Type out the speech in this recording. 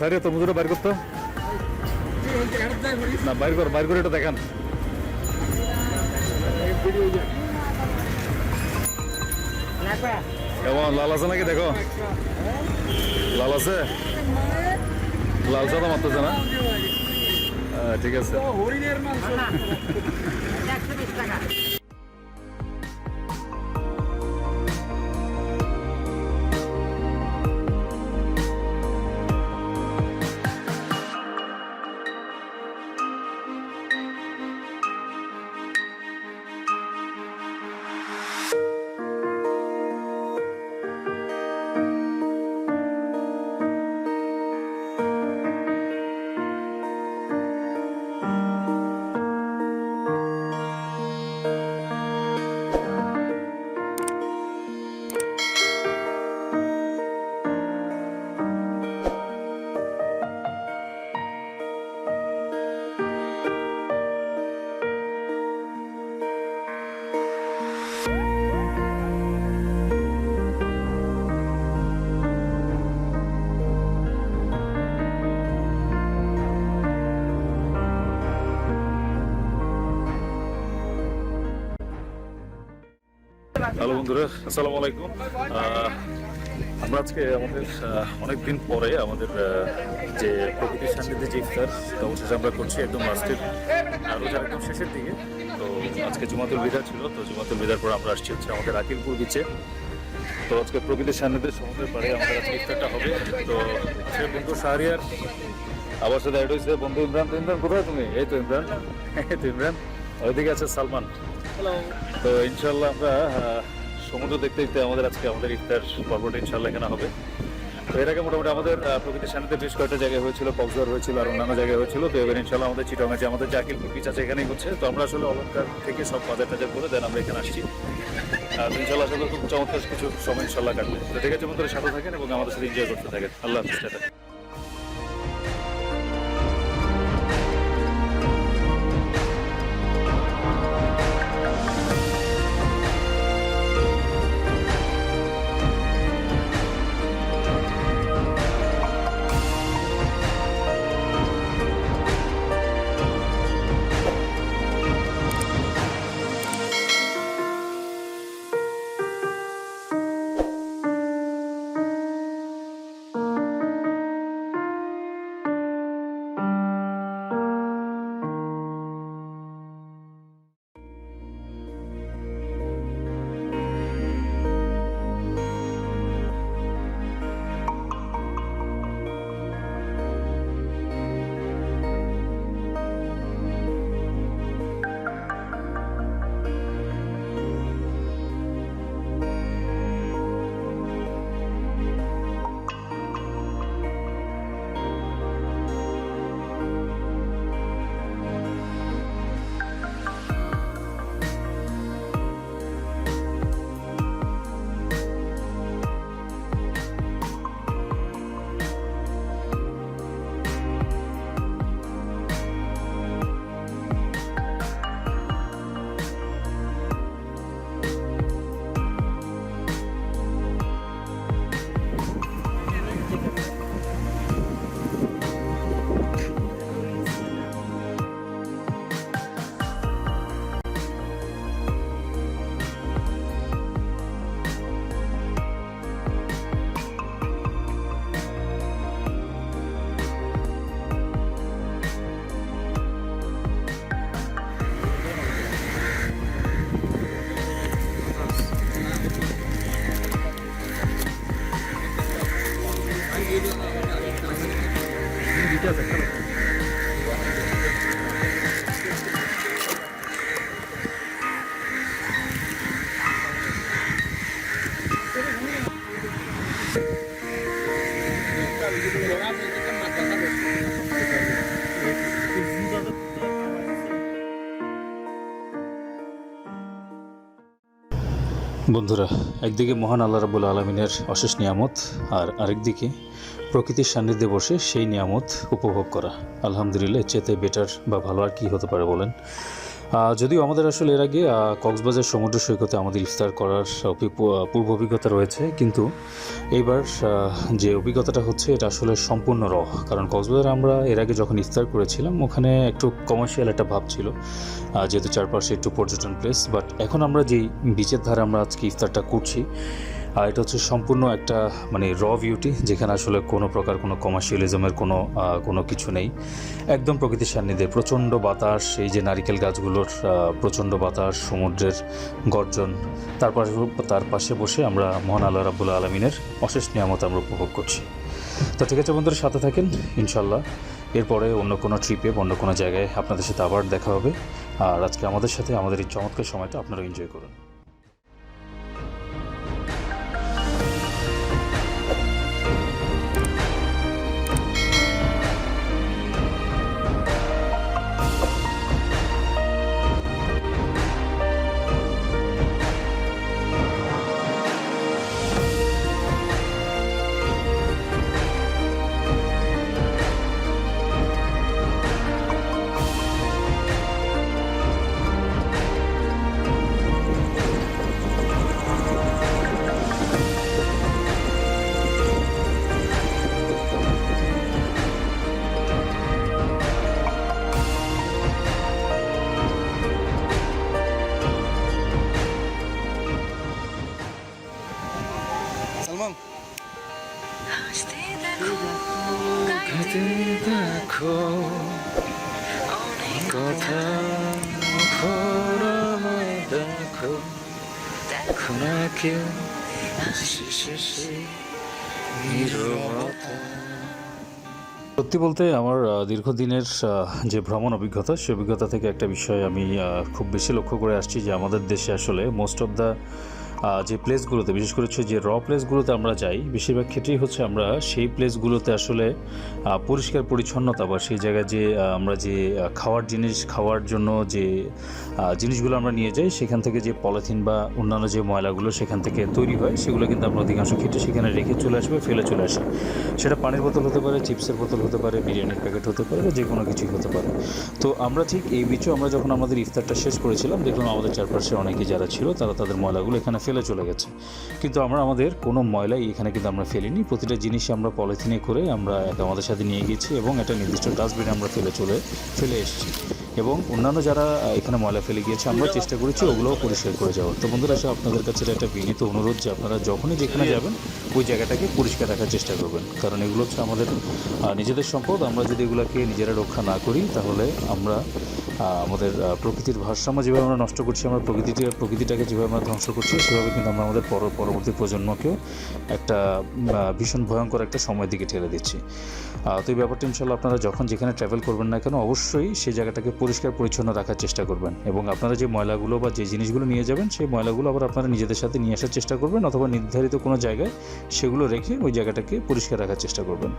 সাইরে তরমুজটা বাইর করতো না, বাইর করে এটা দেখান। কেমন লাল আছে নাকি দেখো, লাল আছে, লাল সাদা মারতেছে না? ঠিক আছে। হরিণের মাংস 120 টাকা। হ্যালো বন্ধুরা, আসসালামু আলাইকুম। আমরা আজকে আমাদের অনেকদিন পরে আমাদের যে প্রকৃতির সান্নিধ্যে যে ইফতার, সেটা অবশেষে আমরা করছি একদম লাস্টের রোজার একদম শেষের দিকে। তো আজকে জুমাতুল বিদা ছিল, তো জুমাতুল বিদার পর আমরা আসছি হচ্ছে আমাদের আকিলপুর বিচে। তো আজকে প্রকৃতির সান্নিধ্যে সমুদ্রের পাড়ে আমাদের আজকে ইফতারটা হবে। তো সে বন্ধু শাহরিয়ার আবার সাথে অ্যাড হয়েছে বন্ধু ইমরান। তো ইমরান কোথায় তুমি? এই তো ইমরান, এই তো ইমরান। ওইদিকে আছে সালমান। হ্যালো। তো ইনশাল্লাহ আমরা সমুদ্র দেখতে দেখতে আমাদের আজকে আমাদের ইফতার পর্বটা ইনশাল্লাহ এখানে হবে। তো এর আগে মোটামুটি আমাদের প্রকৃতির সান্নিধ্যে বেশ কয়েকটা জায়গায় হয়েছিল, কক্সবাজার হয়েছিল আর অন্যান্য জায়গায় হয়েছিল। তো এবার ইনশাল্লাহ আমাদের চিটাগাং যে আমাদের যে আকিলপুর বিচ আছে এখানেই হচ্ছে। তো আমরা আসলে অলঙ্কার থেকে সব বাজার টাজার করে দেন আমরা এখানে আসছি। তো ইনশাল্লাহ আসলে খুব চমৎকার কিছু সময় ইনশাল্লাহ কাটবে। তো ঠিক আছে বন্ধুরা, সাথে থাকেন এবং আমাদের সাথে এনজয় করতে থাকেন। আল্লাহ হাফিজ। বন্ধুরা, একদিকে মহান আল্লাহ রাব্বুল আলামিনের অশেষ নিয়ামত, আর আরেকদিকে প্রকৃতির সান্নিধ্যে বসে সেই নিয়ামত উপভোগ করা। আলহামদুলিল্লাহ, চেতে বেটার বা ভালো আর কি হতে পারে বলেন। যদিও আমাদের আসলে এর আগে কক্সবাজার সমুদ্র সৈকতে আমাদের ইফতার করার পূর্ব অভিজ্ঞতা রয়েছে, কিন্তু এইবার যে অভিজ্ঞতাটা হচ্ছে এটা আসলে সম্পূর্ণ কারণ কক্সবাজারে আমরা এর আগে যখন ইফতার করেছিলাম ওখানে একটু কমার্শিয়াল একটা ভাব ছিল, যেহেতু চারপাশে একটু পর্যটন প্লেস। বাট এখন আমরা যেই বিচের ধারে আমরা আজকে ইফতারটা করছি, এটা হচ্ছে সম্পূর্ণ একটা মানে ভিউটি, যেখানে আসলে কোনো প্রকার কোনো কমার্শিয়ালিজমের কোনো কিছু নেই। একদম প্রকৃতির সান্নিধ্যে প্রচণ্ড বাতাস, এই যে নারিকেল গাছগুলোর প্রচণ্ড বাতাস, সমুদ্রের গর্জন, তার পাশে বসে আমরা মহান আল্লাহ রাব্বুল আলমিনের অশেষ নিয়ামত আমরা উপভোগ করছি। তো ঠিক আছে বন্ধুরা, সাথে থাকেন, ইনশাল্লাহ এরপরে অন্য কোনো ট্রিপে অন্য কোনো জায়গায় আপনাদের সাথে আবার দেখা হবে। আর আজকে আমাদের সাথে আমাদের এই চমৎকার সময়টা আপনারা এনজয় করুন। সালমান, দেখো কথা দেখো দেখো না কেউ সত্যি বলতে আমার দীর্ঘদিনের যে ভ্রমণ অভিজ্ঞতা, সেই অভিজ্ঞতা থেকে একটা বিষয় আমি খুব বেশি লক্ষ্য করে আসছি, যে আমাদের দেশে আসলে মোস্ট অফ দ্য যে প্লেসগুলোতে, বিশেষ করে হচ্ছে যে প্লেসগুলোতে আমরা যাই, বেশিরভাগ ক্ষেত্রেই হচ্ছে আমরা সেই প্লেসগুলোতে আসলে পরিষ্কার পরিচ্ছন্নতা বা সেই জায়গায় যে আমরা যে খাওয়ার জন্য যে জিনিসগুলো আমরা নিয়ে যাই, সেখান থেকে যে পলিথিন বা অন্যান্য যে ময়লাগুলো সেখান থেকে তৈরি হয়, সেগুলো কিন্তু আমরা অধিকাংশ ক্ষেত্রে সেখানে রেখে চলে আসবে, ফেলে চলে আসি। সেটা পানির বোতল হতে পারে, চিপসের বোতল হতে পারে, বিরিয়ানির প্যাকেট হতে পারে, বা যে কোনো কিছুই হতে পারে। তো আমরা ঠিক এই বিচেও আমরা যখন আমাদের ইফতারটা শেষ করেছিলাম, দেখলাম আমাদের চারপাশে অনেকে যারা ছিল তারা তাদের ময়লাগুলো এখানে ফেলে চলে গেছে। কিন্তু আমরা আমাদের কোনো ময়লাই এখানে কিন্তু আমরা ফেলিনি। প্রতিটা জিনিস আমরা পলিথিনে করে আমরা আমাদের সাথে নিয়ে গেছি এবং একটা নির্দিষ্ট ডাস্টবিনে আমরা ফেলে এসেছি। এবং অন্যান্য যারা এখানে ময়লা ফেলে গিয়েছে আমরা চেষ্টা করেছি ওগুলোও পরিষ্কার করে যাওয়ার। তো বন্ধুরা, আপনাদের কাছে একটা বিনীত অনুরোধ যে আপনারা যখনই যেখানে যাবেন ওই জায়গাটাকে পরিষ্কার রাখার চেষ্টা করবেন, কারণ এগুলো হচ্ছে আমাদের নিজেদের সম্পদ। আমরা যদি এগুলোকে নিজেরা রক্ষা না করি তাহলে আমরা আমাদের প্রকৃতির ভারসাম্য যেভাবে আমরা নষ্ট করছি, আমরা প্রকৃতিটাকে যেভাবে আমরা ধ্বংস করছি, সেভাবে কিন্তু আমরা আমাদের পরবর্তী প্রজন্মকেও একটা ভীষণ ভয়ঙ্কর একটা সময়ের দিকে ঠেলে দিচ্ছি। তো এই ব্যাপারটা ইনশাল্লাহ আপনারা যখন যেখানে ট্রাভেল করবেন না কেন, অবশ্যই সেই জায়গাটাকে পরিষ্কার পরিচ্ছন্ন রাখার চেষ্টা করবেন, এবং আপনারা যে ময়লাগুলো বা যে জিনিসগুলো নিয়ে যাবেন সেই ময়লাগুলো আবার আপনারা নিজেদের সাথে নিয়ে আসার চেষ্টা করবেন, অথবা নির্ধারিত কোনো জায়গায় সেগুলো রেখে ওই জায়গাটাকে পরিষ্কার রাখার চেষ্টা করবেন।